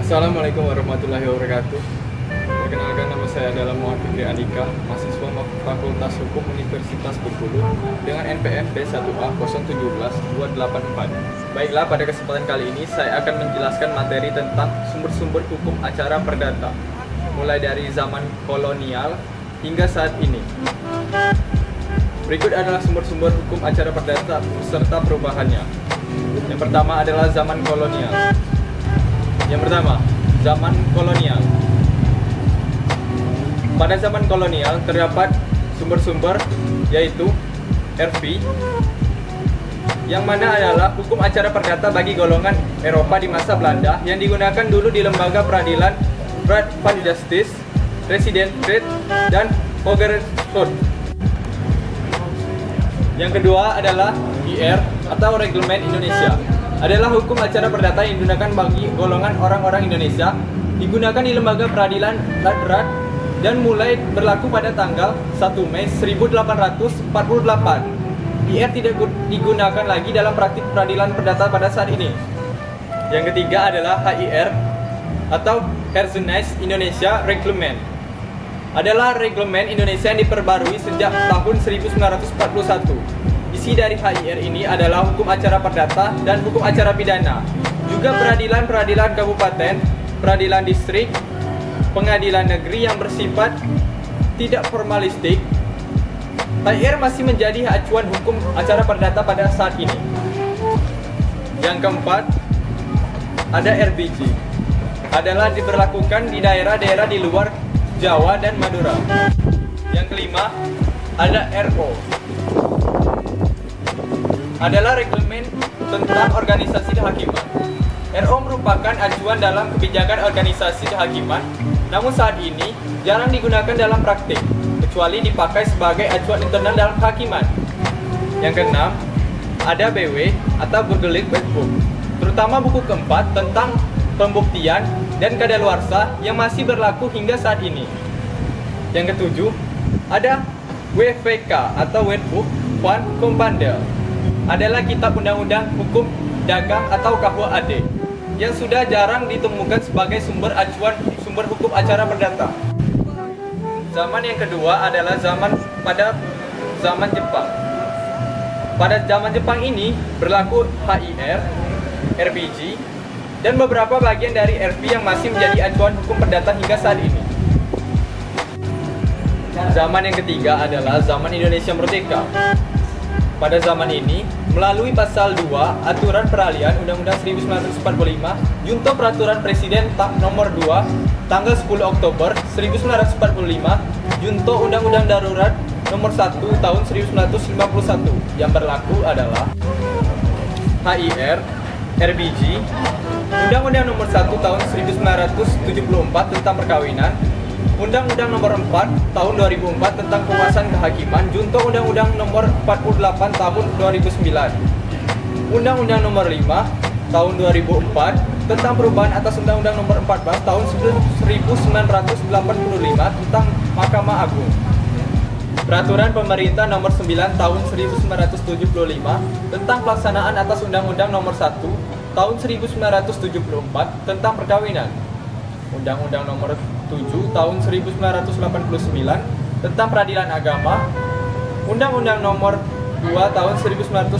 Assalamualaikum warahmatullahi wabarakatuh. Perkenalkan, nama saya adalah Muhammad Fikri Andika, mahasiswa Fakultas Hukum Universitas Bengkulu dengan NPM B1A 017284. Baiklah, pada kesempatan kali ini saya akan menjelaskan materi tentang sumber-sumber hukum acara perdata, mulai dari zaman kolonial hingga saat ini. Berikut adalah sumber-sumber hukum acara perdata serta perubahannya. Yang pertama adalah zaman kolonial. Yang pertama, zaman kolonial. Pada zaman kolonial terdapat sumber-sumber yaitu RV, yang mana adalah hukum acara perdata bagi golongan Eropa di masa Belanda yang digunakan dulu di lembaga peradilan Raad van Justice, Residentrate, dan Hogerhofstoet. Yang kedua adalah IR atau Reglement Indonesia. Adalah hukum acara perdata yang digunakan bagi golongan orang-orang Indonesia, digunakan di lembaga peradilan Raad dan mulai berlaku pada tanggal 1 Mei 1848. IR tidak digunakan lagi dalam praktik peradilan perdata pada saat ini. Yang ketiga adalah HIR atau Herzenijs Indonesia Reglement. Adalah reglemen Indonesia yang diperbarui sejak tahun 1941. Isi dari HIR ini adalah hukum acara perdata dan hukum acara pidana, juga peradilan-peradilan kabupaten, peradilan distrik, pengadilan negeri yang bersifat tidak formalistik. HIR masih menjadi acuan hukum acara perdata pada saat ini. Yang keempat, ada RBG. Adalah diberlakukan di daerah-daerah di luar Jawa dan Madura. Yang kelima, ada RO. Adalah reglemen tentang organisasi kehakiman. RO merupakan acuan dalam kebijakan organisasi kehakiman, namun saat ini jarang digunakan dalam praktik, kecuali dipakai sebagai acuan internal dalam kehakiman. Yang keenam, ada BW atau Burgerlijk Wetboek, terutama buku keempat tentang pembuktian dan kadaluarsa yang masih berlaku hingga saat ini. Yang ketujuh, ada WVK atau Wetboek van Koophandel. Adalah kitab undang-undang hukum dagang atau KUHD yang sudah jarang ditemukan sebagai sumber acuan sumber hukum acara perdata. Zaman yang kedua adalah zaman Jepang. Pada zaman Jepang ini berlaku HIR, RBG, dan beberapa bagian dari RV yang masih menjadi acuan hukum perdata hingga saat ini. Zaman yang ketiga adalah zaman Indonesia Merdeka. Pada zaman ini, melalui pasal 2 Aturan Peralihan Undang-Undang 1945, Junto Peraturan Presiden Nomor 2 tanggal 10 Oktober 1945, Junto Undang-Undang Darurat Nomor 1 tahun 1951 yang berlaku adalah HIR, RBG, Undang-Undang Nomor 1 tahun 1974 tentang perkawinan, Undang-Undang Nomor 4 tahun 2004 tentang penguasaan kehakiman, Junto Undang-Undang Nomor 48 tahun 2009, Undang-Undang Nomor 5 tahun 2004 tentang perubahan atas Undang-Undang Nomor 14 tahun 1985 tentang Mahkamah Agung, Peraturan Pemerintah Nomor 9 tahun 1975 tentang pelaksanaan atas Undang-Undang Nomor 1 tahun 1974 tentang perkawinan, Undang-Undang Nomor 7 tahun 1989 tentang peradilan agama, Undang-Undang Nomor 2 tahun 1986,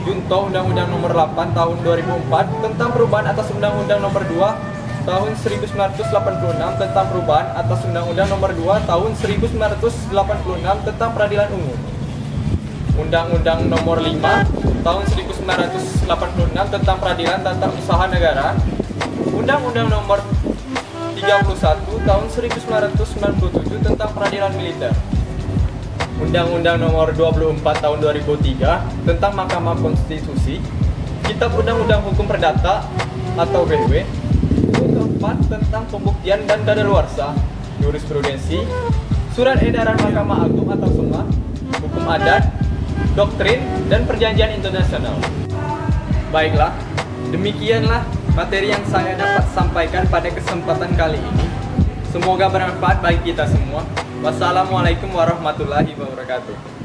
Junto Undang-Undang Nomor 8 tahun 2004 tentang perubahan atas Undang-Undang Nomor 2 tahun 1986 tentang perubahan atas Undang-Undang Nomor 2 tahun 1986 tentang peradilan umum, Undang-Undang Nomor 5 tahun 1986 tentang peradilan tata usaha negara, Undang-Undang Nomor 31 tahun 1997 tentang peradilan militer, Undang-Undang Nomor 24 tahun 2003 tentang Mahkamah Konstitusi, Kitab Undang-Undang Hukum Perdata atau BW, Buku 4 tentang pembuktian dan kadaluarsa, jurisprudensi, Surat Edaran Mahkamah Agung atau SEMA, Hukum Adat, Doktrin, dan Perjanjian Internasional. Baiklah, demikianlah materi yang saya dapat sampaikan pada kesempatan kali ini. Semoga bermanfaat bagi kita semua. Wassalamualaikum warahmatullahi wabarakatuh.